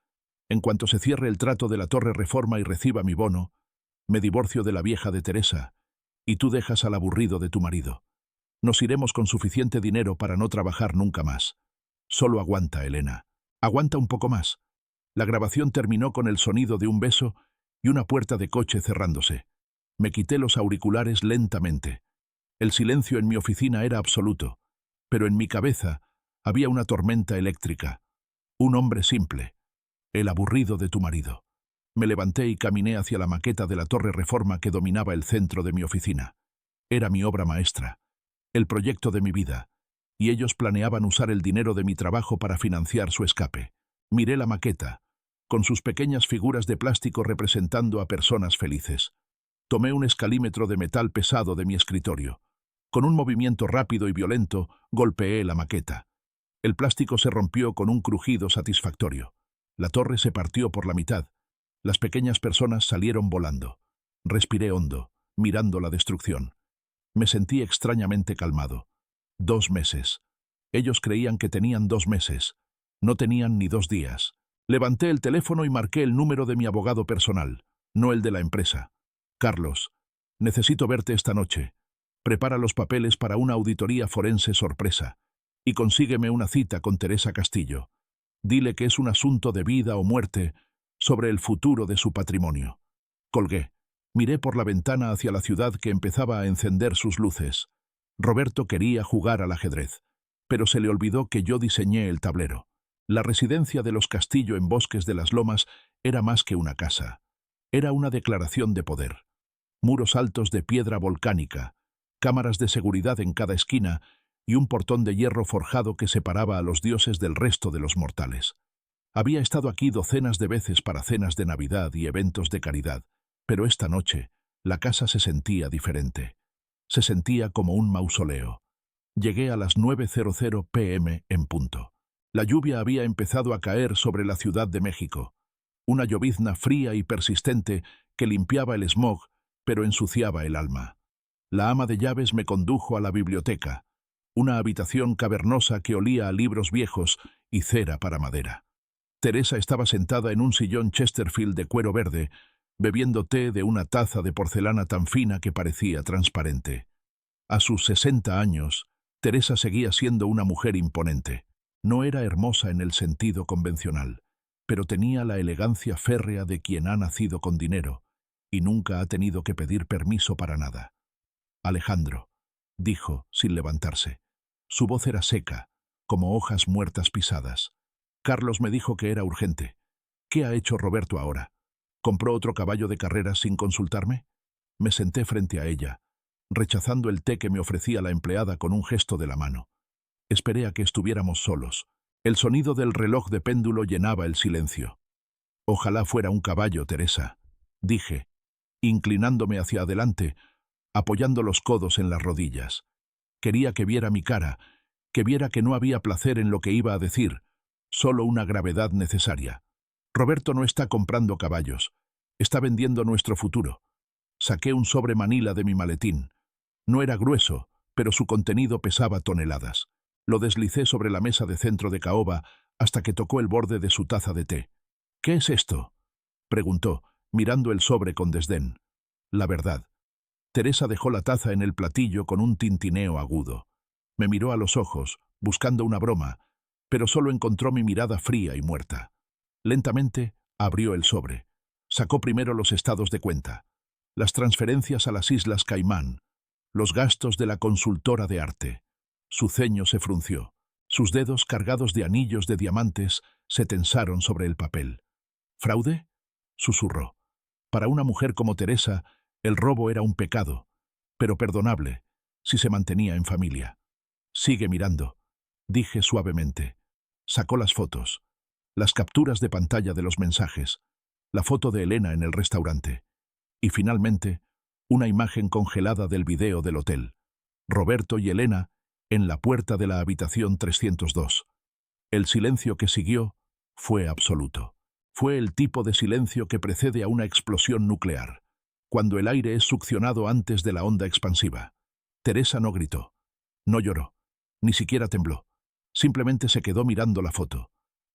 En cuanto se cierre el trato de la Torre Reforma y reciba mi bono, me divorcio de la vieja de Teresa, y tú dejas al aburrido de tu marido. Nos iremos con suficiente dinero para no trabajar nunca más. Solo aguanta, Elena. Aguanta un poco más. La grabación terminó con el sonido de un beso y una puerta de coche cerrándose. Me quité los auriculares lentamente. El silencio en mi oficina era absoluto, pero en mi cabeza había una tormenta eléctrica. Un hombre simple. El aburrido de tu marido. Me levanté y caminé hacia la maqueta de la Torre Reforma que dominaba el centro de mi oficina. Era mi obra maestra, el proyecto de mi vida, y ellos planeaban usar el dinero de mi trabajo para financiar su escape. Miré la maqueta, con sus pequeñas figuras de plástico representando a personas felices. Tomé un escalímetro de metal pesado de mi escritorio. Con un movimiento rápido y violento, golpeé la maqueta. El plástico se rompió con un crujido satisfactorio. La torre se partió por la mitad. Las pequeñas personas salieron volando. Respiré hondo, mirando la destrucción. Me sentí extrañamente calmado. 2 meses. Ellos creían que tenían 2 meses. No tenían ni 2 días. Levanté el teléfono y marqué el número de mi abogado personal, no el de la empresa. Carlos, necesito verte esta noche. Prepara los papeles para una auditoría forense sorpresa y consígueme una cita con Teresa Castillo. Dile que es un asunto de vida o muerte sobre el futuro de su patrimonio. Colgué. Miré por la ventana hacia la ciudad que empezaba a encender sus luces. Roberto quería jugar al ajedrez, pero se le olvidó que yo diseñé el tablero. La residencia de los Castillo en Bosques de las Lomas era más que una casa. Era una declaración de poder. Muros altos de piedra volcánica, cámaras de seguridad en cada esquina y un portón de hierro forjado que separaba a los dioses del resto de los mortales. Había estado aquí docenas de veces para cenas de Navidad y eventos de caridad, pero esta noche la casa se sentía diferente. Se sentía como un mausoleo. Llegué a las 9:00 p.m. en punto. La lluvia había empezado a caer sobre la Ciudad de México. Una llovizna fría y persistente que limpiaba el smog, pero ensuciaba el alma. La ama de llaves me condujo a la biblioteca, una habitación cavernosa que olía a libros viejos y cera para madera. Teresa estaba sentada en un sillón Chesterfield de cuero verde, bebiendo té de una taza de porcelana tan fina que parecía transparente. A sus 60 años, Teresa seguía siendo una mujer imponente. No era hermosa en el sentido convencional, pero tenía la elegancia férrea de quien ha nacido con dinero y nunca ha tenido que pedir permiso para nada. Alejandro, dijo, sin levantarse. Su voz era seca, como hojas muertas pisadas. Carlos me dijo que era urgente. ¿Qué ha hecho Roberto ahora? ¿Compró otro caballo de carreras sin consultarme? Me senté frente a ella, rechazando el té que me ofrecía la empleada con un gesto de la mano. Esperé a que estuviéramos solos. El sonido del reloj de péndulo llenaba el silencio. Ojalá fuera un caballo, Teresa, dije, inclinándome hacia adelante, apoyando los codos en las rodillas. Quería que viera mi cara, que viera que no había placer en lo que iba a decir, solo una gravedad necesaria. Roberto no está comprando caballos, está vendiendo nuestro futuro. Saqué un sobre Manila de mi maletín. No era grueso, pero su contenido pesaba toneladas. Lo deslicé sobre la mesa de centro de caoba hasta que tocó el borde de su taza de té. «¿Qué es esto?», preguntó, mirando el sobre con desdén. La verdad. Teresa dejó la taza en el platillo con un tintineo agudo. Me miró a los ojos, buscando una broma, pero solo encontró mi mirada fría y muerta. Lentamente abrió el sobre. Sacó primero los estados de cuenta. las transferencias a las Islas Caimán, los gastos de la consultora de arte. Su ceño se frunció. Sus dedos cargados de anillos de diamantes se tensaron sobre el papel. ¿Fraude?, susurró. Para una mujer como Teresa, el robo era un pecado, pero perdonable, si se mantenía en familia. Sigue mirando, dije suavemente. Sacó las fotos, las capturas de pantalla de los mensajes, la foto de Elena en el restaurante, y finalmente, una imagen congelada del video del hotel. Roberto y Elena en la puerta de la habitación 302. El silencio que siguió fue absoluto. Fue el tipo de silencio que precede a una explosión nuclear, cuando el aire es succionado antes de la onda expansiva. Teresa no gritó, no lloró, ni siquiera tembló. Simplemente se quedó mirando la foto.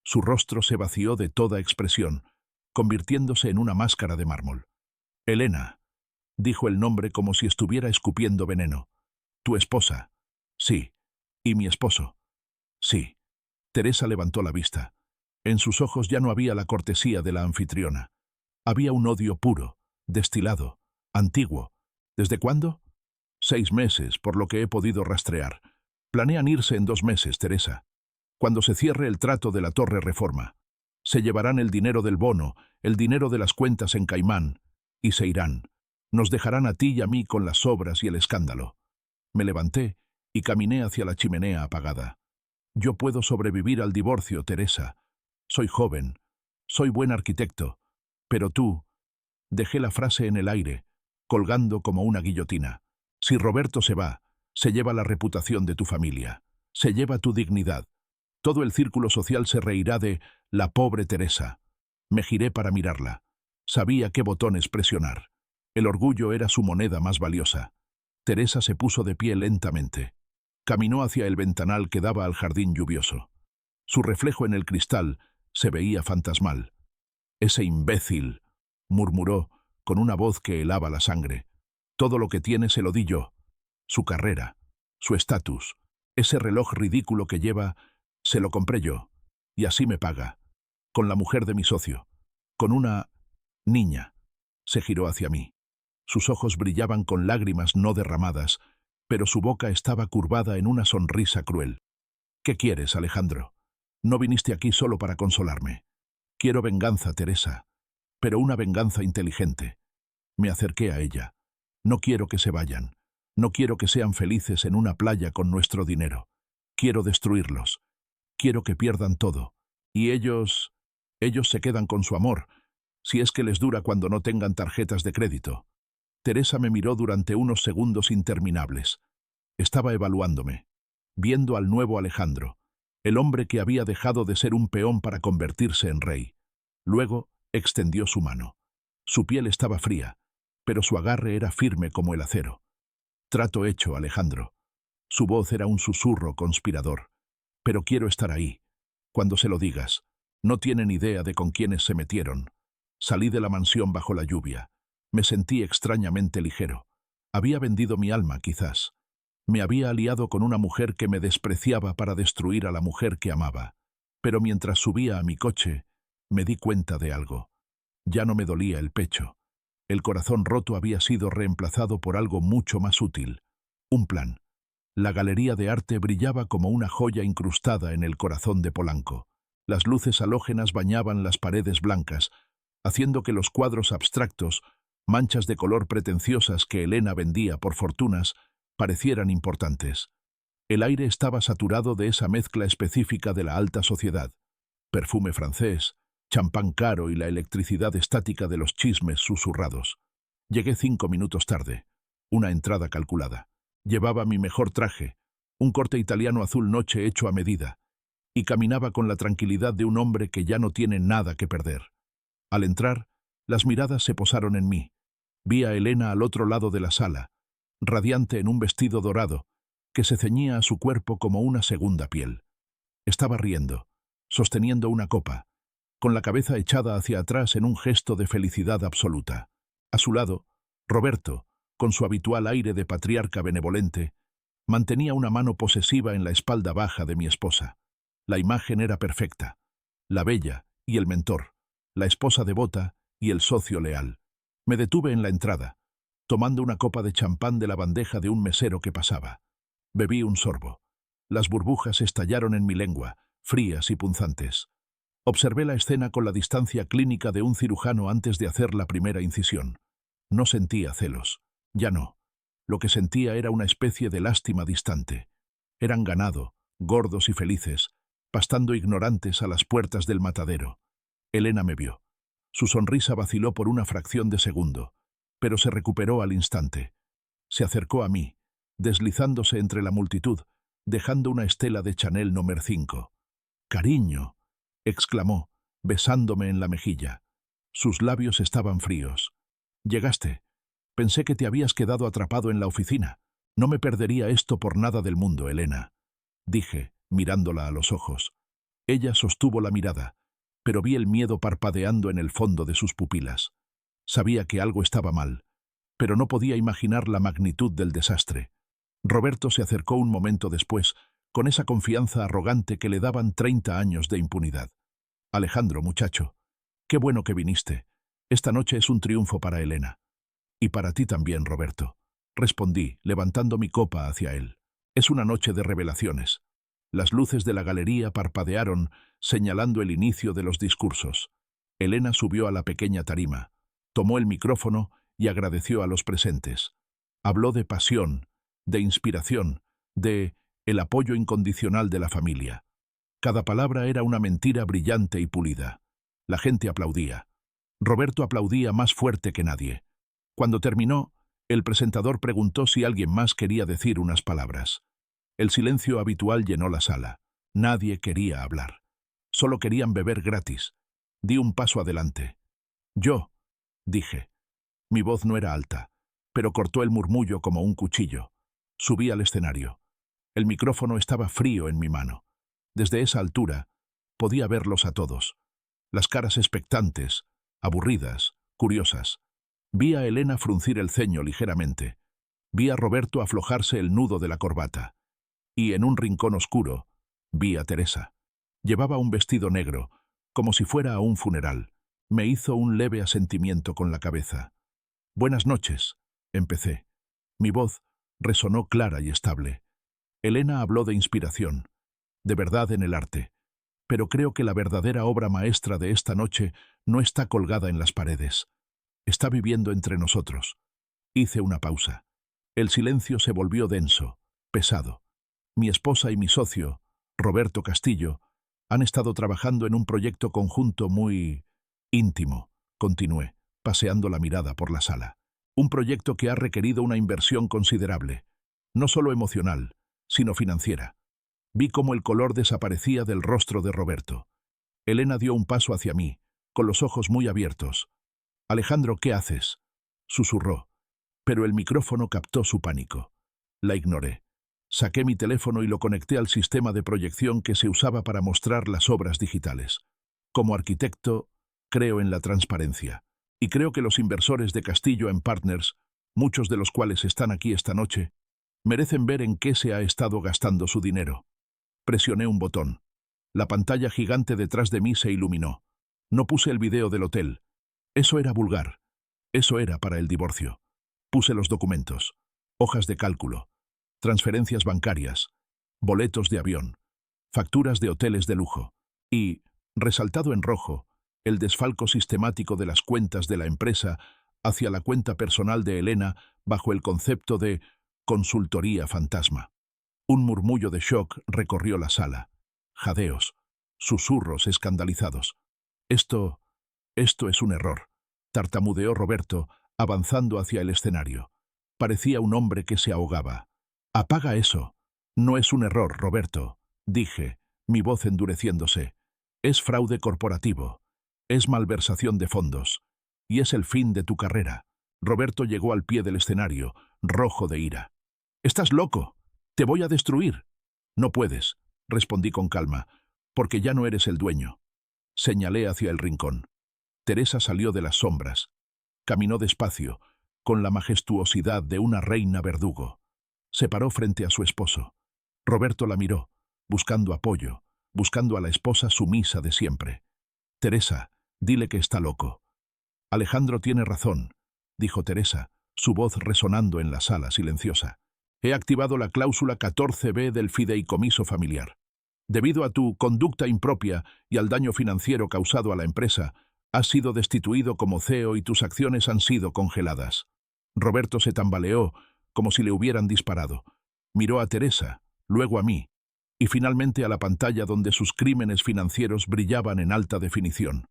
Su rostro se vació de toda expresión, convirtiéndose en una máscara de mármol. Elena, dijo el nombre como si estuviera escupiendo veneno. Tu esposa. Sí. ¿Y mi esposo? Sí. Teresa levantó la vista. En sus ojos ya no había la cortesía de la anfitriona. Había un odio puro, destilado, antiguo. ¿Desde cuándo? 6 meses, por lo que he podido rastrear. Planean irse en 2 meses, Teresa. Cuando se cierre el trato de la Torre Reforma. Se llevarán el dinero del bono, el dinero de las cuentas en Caimán, y se irán. Nos dejarán a ti y a mí con las obras y el escándalo. Me levanté y caminé hacia la chimenea apagada. Yo puedo sobrevivir al divorcio, Teresa. Soy joven, soy buen arquitecto, pero tú... Dejé la frase en el aire, colgando como una guillotina. Si Roberto se va, se lleva la reputación de tu familia, se lleva tu dignidad. Todo el círculo social se reirá de la pobre Teresa. Me giré para mirarla. Sabía qué botones presionar. El orgullo era su moneda más valiosa. Teresa se puso de pie lentamente. Caminó hacia el ventanal que daba al jardín lluvioso. Su reflejo en el cristal se veía fantasmal. «Ese imbécil», murmuró, con una voz que helaba la sangre. «Todo lo que tiene se lo di yo. Su carrera, su estatus, ese reloj ridículo que lleva, se lo compré yo. Y así me paga. Con la mujer de mi socio. Con una... niña». Se giró hacia mí. Sus ojos brillaban con lágrimas no derramadas, pero su boca estaba curvada en una sonrisa cruel. «¿Qué quieres, Alejandro? No viniste aquí solo para consolarme. Quiero venganza, Teresa, pero una venganza inteligente». Me acerqué a ella. «No quiero que se vayan. No quiero que sean felices en una playa con nuestro dinero. Quiero destruirlos. Quiero que pierdan todo. Y ellos se quedan con su amor, si es que les dura cuando no tengan tarjetas de crédito». Teresa me miró durante unos segundos interminables. Estaba evaluándome, viendo al nuevo Alejandro, el hombre que había dejado de ser un peón para convertirse en rey. Luego extendió su mano. Su piel estaba fría, pero su agarre era firme como el acero. «Trato hecho, Alejandro». Su voz era un susurro conspirador. «Pero quiero estar ahí. Cuando se lo digas, no tienen idea de con quiénes se metieron». Salí de la mansión bajo la lluvia. Me sentí extrañamente ligero. Había vendido mi alma, quizás. Me había aliado con una mujer que me despreciaba para destruir a la mujer que amaba. Pero mientras subía a mi coche, me di cuenta de algo. Ya no me dolía el pecho. El corazón roto había sido reemplazado por algo mucho más útil. Un plan. La galería de arte brillaba como una joya incrustada en el corazón de Polanco. Las luces halógenas bañaban las paredes blancas, haciendo que los cuadros abstractos, manchas de color pretenciosas que Elena vendía por fortunas, parecieran importantes. El aire estaba saturado de esa mezcla específica de la alta sociedad. Perfume francés, champán caro y la electricidad estática de los chismes susurrados. Llegué 5 minutos tarde. Una entrada calculada. Llevaba mi mejor traje, un corte italiano azul noche hecho a medida, y caminaba con la tranquilidad de un hombre que ya no tiene nada que perder. Al entrar, las miradas se posaron en mí. Vi a Elena al otro lado de la sala, radiante en un vestido dorado, que se ceñía a su cuerpo como una segunda piel. Estaba riendo, sosteniendo una copa, con la cabeza echada hacia atrás en un gesto de felicidad absoluta. A su lado, Roberto, con su habitual aire de patriarca benevolente, mantenía una mano posesiva en la espalda baja de mi esposa. La imagen era perfecta. La bella y el mentor, la esposa devota y el socio leal. Me detuve en la entrada, tomando una copa de champán de la bandeja de un mesero que pasaba. Bebí un sorbo. Las burbujas estallaron en mi lengua, frías y punzantes. Observé la escena con la distancia clínica de un cirujano antes de hacer la primera incisión. No sentía celos. Ya no. Lo que sentía era una especie de lástima distante. Eran ganado, gordos y felices, pastando ignorantes a las puertas del matadero. Elena me vio. Su sonrisa vaciló por una fracción de segundo, pero se recuperó al instante. Se acercó a mí, deslizándose entre la multitud, dejando una estela de Chanel número 5. «Cariño», exclamó, besándome en la mejilla. Sus labios estaban fríos. «Llegaste. Pensé que te habías quedado atrapado en la oficina. No me perdería esto por nada del mundo, Elena», dije, mirándola a los ojos. Ella sostuvo la mirada, pero vi el miedo parpadeando en el fondo de sus pupilas. Sabía que algo estaba mal, pero no podía imaginar la magnitud del desastre. Roberto se acercó un momento después, con esa confianza arrogante que le daban 30 años de impunidad. «Alejandro, muchacho, qué bueno que viniste. Esta noche es un triunfo para Elena». «Y para ti también, Roberto», respondí, levantando mi copa hacia él. «Es una noche de revelaciones». Las luces de la galería parpadearon, señalando el inicio de los discursos. Elena subió a la pequeña tarima, tomó el micrófono y agradeció a los presentes. Habló de pasión, de inspiración, de el apoyo incondicional de la familia. Cada palabra era una mentira brillante y pulida. La gente aplaudía. Roberto aplaudía más fuerte que nadie. Cuando terminó, el presentador preguntó si alguien más quería decir unas palabras. El silencio habitual llenó la sala. Nadie quería hablar. Solo querían beber gratis. Di un paso adelante. «Yo», dije. Mi voz no era alta, pero cortó el murmullo como un cuchillo. Subí al escenario. El micrófono estaba frío en mi mano. Desde esa altura, podía verlos a todos. Las caras expectantes, aburridas, curiosas. Vi a Elena fruncir el ceño ligeramente. Vi a Roberto aflojarse el nudo de la corbata. Y en un rincón oscuro, vi a Teresa. Llevaba un vestido negro, como si fuera a un funeral. Me hizo un leve asentimiento con la cabeza. «Buenas noches», empecé. Mi voz resonó clara y estable. Elena habló de inspiración, de verdad en el arte. Pero creo que la verdadera obra maestra de esta noche no está colgada en las paredes. Está viviendo entre nosotros. Hice una pausa. El silencio se volvió denso, pesado. Mi esposa y mi socio, Roberto Castillo, han estado trabajando en un proyecto conjunto muy íntimo, continué, paseando la mirada por la sala. Un proyecto que ha requerido una inversión considerable, no solo emocional, sino financiera. Vi cómo el color desaparecía del rostro de Roberto. Elena dio un paso hacia mí, con los ojos muy abiertos. «Alejandro, ¿qué haces?», susurró, pero el micrófono captó su pánico. La ignoré. Saqué mi teléfono y lo conecté al sistema de proyección que se usaba para mostrar las obras digitales. Como arquitecto, creo en la transparencia. Y creo que los inversores de Castillo & Partners, muchos de los cuales están aquí esta noche, merecen ver en qué se ha estado gastando su dinero. Presioné un botón. La pantalla gigante detrás de mí se iluminó. No puse el video del hotel. Eso era vulgar. Eso era para el divorcio. Puse los documentos, hojas de cálculo, transferencias bancarias, boletos de avión, facturas de hoteles de lujo y, resaltado en rojo, el desfalco sistemático de las cuentas de la empresa hacia la cuenta personal de Elena bajo el concepto de consultoría fantasma. Un murmullo de shock recorrió la sala. Jadeos, susurros escandalizados. Esto es un error», tartamudeó Roberto, avanzando hacia el escenario. Parecía un hombre que se ahogaba. «Apaga eso. No es un error, Roberto», dije, mi voz endureciéndose. «Es fraude corporativo. Es malversación de fondos. Y es el fin de tu carrera». Roberto llegó al pie del escenario, rojo de ira. «¡Estás loco! ¡Te voy a destruir!». «No puedes», respondí con calma, «porque ya no eres el dueño». Señalé hacia el rincón. Teresa salió de las sombras. Caminó despacio, con la majestuosidad de una reina verdugo. Se paró frente a su esposo. Roberto la miró, buscando apoyo, buscando a la esposa sumisa de siempre. «Teresa, dile que está loco». «Alejandro tiene razón», dijo Teresa, su voz resonando en la sala silenciosa. He activado la cláusula 14b del fideicomiso familiar. Debido a tu conducta impropia y al daño financiero causado a la empresa, has sido destituido como CEO y tus acciones han sido congeladas. Roberto se tambaleó, como si le hubieran disparado. Miró a Teresa, luego a mí, y finalmente a la pantalla donde sus crímenes financieros brillaban en alta definición.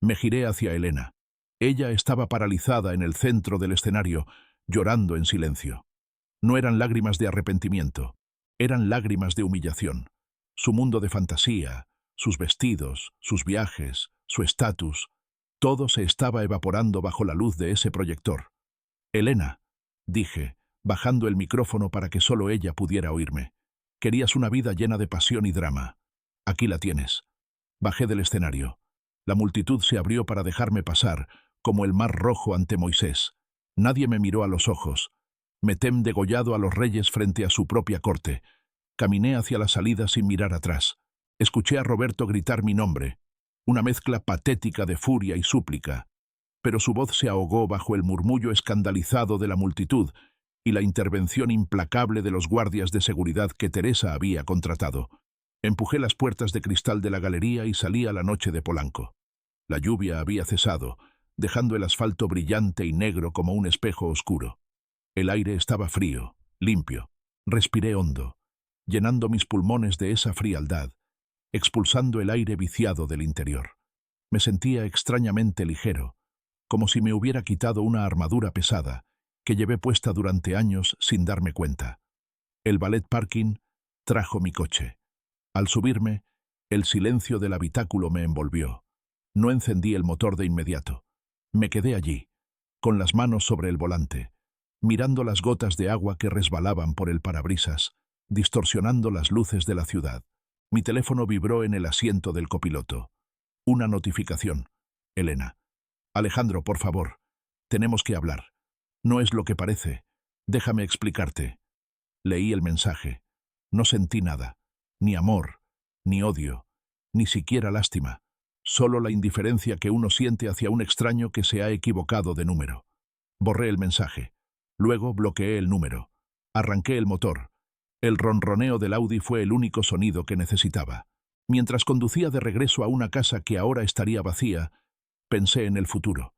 Me giré hacia Elena. Ella estaba paralizada en el centro del escenario, llorando en silencio. No eran lágrimas de arrepentimiento, eran lágrimas de humillación. Su mundo de fantasía, sus vestidos, sus viajes, su estatus, todo se estaba evaporando bajo la luz de ese proyector. Elena, dije, bajando el micrófono para que solo ella pudiera oírme. Querías una vida llena de pasión y drama. Aquí la tienes. Bajé del escenario. La multitud se abrió para dejarme pasar, como el mar rojo ante Moisés. Nadie me miró a los ojos. Metem degollado a los reyes frente a su propia corte. Caminé hacia la salida sin mirar atrás. Escuché a Roberto gritar mi nombre, una mezcla patética de furia y súplica, pero su voz se ahogó bajo el murmullo escandalizado de la multitud y la intervención implacable de los guardias de seguridad que Teresa había contratado. Empujé las puertas de cristal de la galería y salí a la noche de Polanco. La lluvia había cesado, dejando el asfalto brillante y negro como un espejo oscuro. El aire estaba frío, limpio. Respiré hondo, llenando mis pulmones de esa frialdad, expulsando el aire viciado del interior. Me sentía extrañamente ligero, como si me hubiera quitado una armadura pesada que llevé puesta durante años sin darme cuenta. El ballet parking trajo mi coche. Al subirme, el silencio del habitáculo me envolvió. No encendí el motor de inmediato. Me quedé allí, con las manos sobre el volante, mirando las gotas de agua que resbalaban por el parabrisas, distorsionando las luces de la ciudad. Mi teléfono vibró en el asiento del copiloto. Una notificación. Elena. Alejandro, por favor. Tenemos que hablar. No es lo que parece. Déjame explicarte. Leí el mensaje. No sentí nada. Ni amor, ni odio, ni siquiera lástima. Solo la indiferencia que uno siente hacia un extraño que se ha equivocado de número. Borré el mensaje. Luego bloqueé el número. Arranqué el motor. El ronroneo del Audi fue el único sonido que necesitaba. Mientras conducía de regreso a una casa que ahora estaría vacía, pensé en el futuro.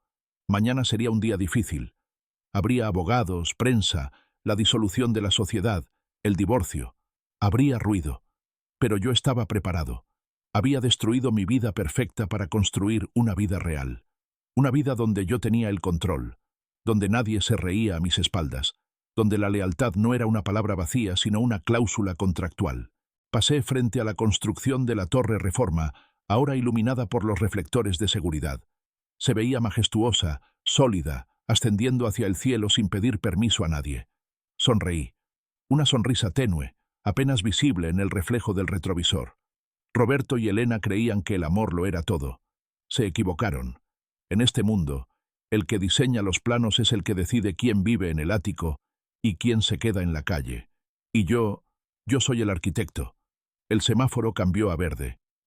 Mañana sería un día difícil. Habría abogados, prensa, la disolución de la sociedad, el divorcio. Habría ruido. Pero yo estaba preparado. Había destruido mi vida perfecta para construir una vida real. Una vida donde yo tenía el control, donde nadie se reía a mis espaldas, donde la lealtad no era una palabra vacía, sino una cláusula contractual. Pasé frente a la construcción de la Torre Reforma, ahora iluminada por los reflectores de seguridad. Se veía majestuosa, sólida, ascendiendo hacia el cielo sin pedir permiso a nadie. Sonreí. Una sonrisa tenue, apenas visible en el reflejo del retrovisor. Roberto y Elena creían que el amor lo era todo. Se equivocaron. En este mundo, el que diseña los planos es el que decide quién vive en el ático y quién se queda en la calle. Y yo soy el arquitecto. El semáforo cambió a verde.